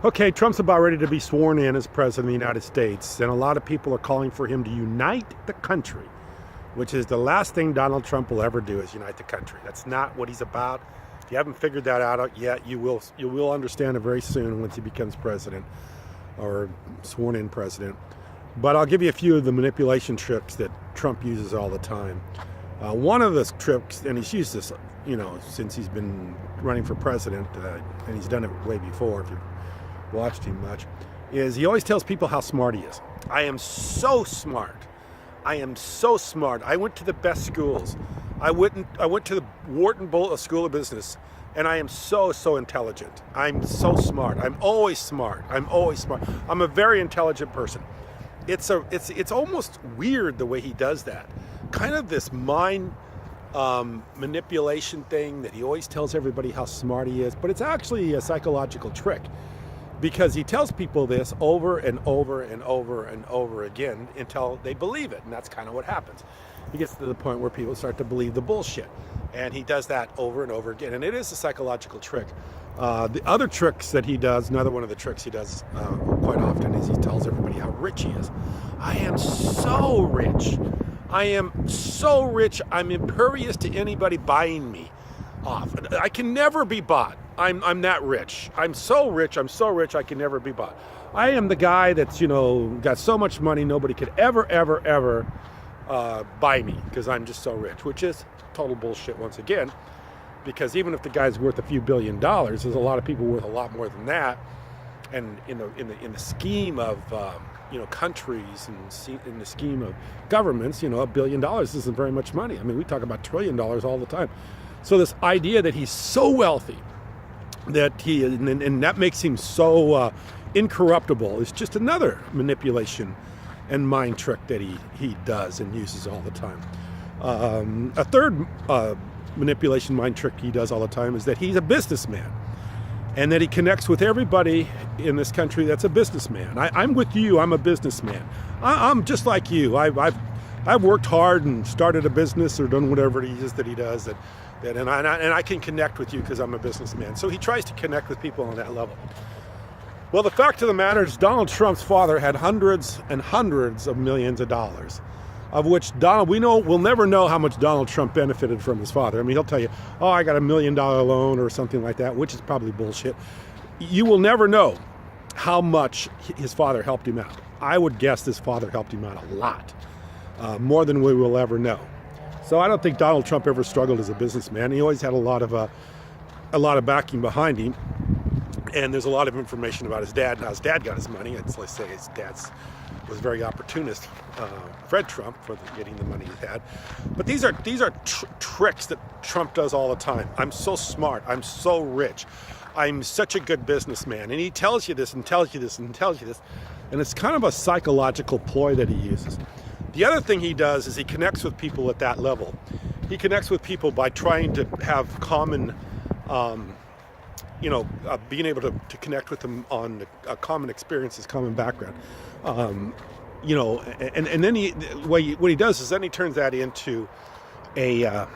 Okay, Trump's about ready to be sworn in as president of the United States, and a lot of people are calling for him to unite the country, which is the last thing Donald Trump will ever do is unite the country. That's not what he's about. If you haven't figured that out yet, you will understand it very soon once he becomes president or sworn in president. But I'll give you a few of the manipulation tricks that Trump uses all the time. One of the tricks, and he's used this, since he's been running for president, and he's done it way before, if you've watched him much, is he always tells people how smart he is. I am so smart. I am so smart. I went to the best schools. I went to the Wharton School of Business, and I am so intelligent. I'm so smart. I'm always smart. I'm always smart. I'm a very intelligent person. It's almost weird the way he does that. Kind of this mind manipulation thing that he always tells everybody how smart he is, but it's actually a psychological trick, because he tells people this over and over and over and over again until they believe it, and that's kind of what happens. He gets to the point where people start to believe the bullshit, and he does that over and over again, and it is a psychological trick. The other tricks that he does, another one of the tricks he does quite often, is he tells everybody how rich he is. I am so rich. I am so rich, I'm impervious to anybody buying me off. I can never be bought. I'm that rich. I'm so rich, I can never be bought. I am the guy that's, got so much money nobody could ever buy me, because I'm just so rich, which is total bullshit once again, because even if the guy's worth a few $1 billion, there's a lot of people worth a lot more than that. And in the scheme of countries, and in the scheme of governments, $1 billion isn't very much money. I mean, we talk about $1 trillion all the time. So this idea that he's so wealthy, that and that makes him so incorruptible, is just another manipulation and mind trick that he does and uses all the time. A third manipulation mind trick he does all the time is that he's a businessman, and that he connects with everybody in this country that's a businessman. I'm with you. I'm a businessman. I'm just like you. I've worked hard and started a business or done whatever it is that he does, and I can connect with you because I'm a businessman. So he tries to connect with people on that level. Well, the fact of the matter is Donald Trump's father had hundreds and hundreds of millions of dollars, of which we'll never know how much Donald Trump benefited from his father. I mean, he'll tell you, oh, I got $1 million loan or something like that, which is probably bullshit. You will never know how much his father helped him out. I would guess his father helped him out a lot, more than we will ever know. So I don't think Donald Trump ever struggled as a businessman. He always had a lot of backing behind him. And there's a lot of information about his dad and how his dad got his money. Let's say his dad was very opportunist, Fred Trump, for getting the money he had. But these are tricks that Trump does all the time. I'm so smart. I'm so rich. I'm such a good businessman. And he tells you this and tells you this and tells you this. And it's kind of a psychological ploy that he uses. The other thing he does is he connects with people at that level. He connects with people by trying to have common being able to connect with them on common experiences, common background. And then what he does is then he turns that into a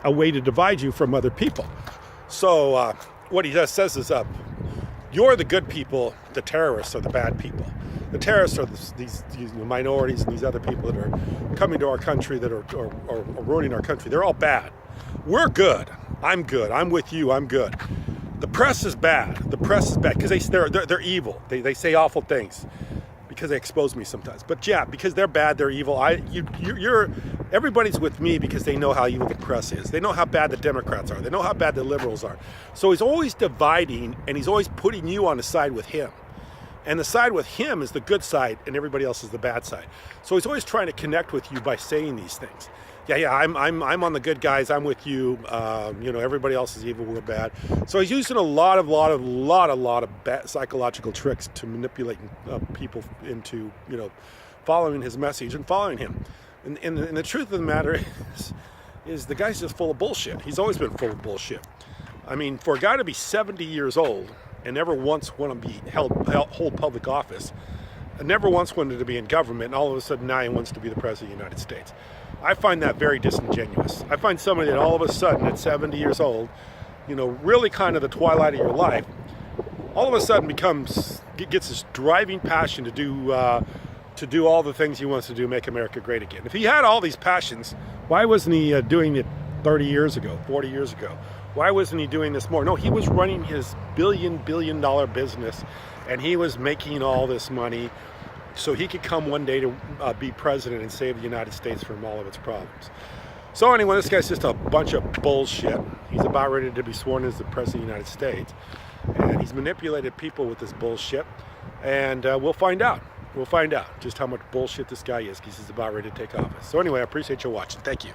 way to divide you from other people. So what he says is, you're the good people, the terrorists are the bad people. The terrorists are these minorities and these other people that are coming to our country that are ruining our country. They're all bad. We're good. I'm good. I'm with you. I'm good. The press is bad. The press is bad because they're evil. They say awful things because they expose me sometimes. But yeah, because they're bad, they're evil. Everybody's with me because they know how evil the press is. They know how bad the Democrats are. They know how bad the liberals are. So he's always dividing, and he's always putting you on the side with him. And the side with him is the good side, and everybody else is the bad side. So he's always trying to connect with you by saying these things. Yeah, I'm on the good guys. I'm with you. Everybody else is evil. We're bad. So he's using a lot of bad psychological tricks to manipulate people into following his message and following him. And the truth of the matter is the guy's just full of bullshit. He's always been full of bullshit. I mean, for a guy to be 70 years old and never once want to be hold public office, and never once wanted to be in government, and all of a sudden now he wants to be the president of the United States. I find that very disingenuous. I find somebody that all of a sudden at 70 years old, really kind of the twilight of your life, all of a sudden gets this driving passion to do all the things he wants to do, make America great again. If he had all these passions, why wasn't he doing it 30 years ago, 40 years ago? Why wasn't he doing this more? No, he was running his billion dollar business, and he was making all this money so he could come one day to be president and save the United States from all of its problems. So anyway, this guy's just a bunch of bullshit. He's about ready to be sworn as the president of the United States, and he's manipulated people with this bullshit, and we'll find out. We'll find out just how much bullshit this guy is, because he's about ready to take office. So anyway, I appreciate you watching. Thank you.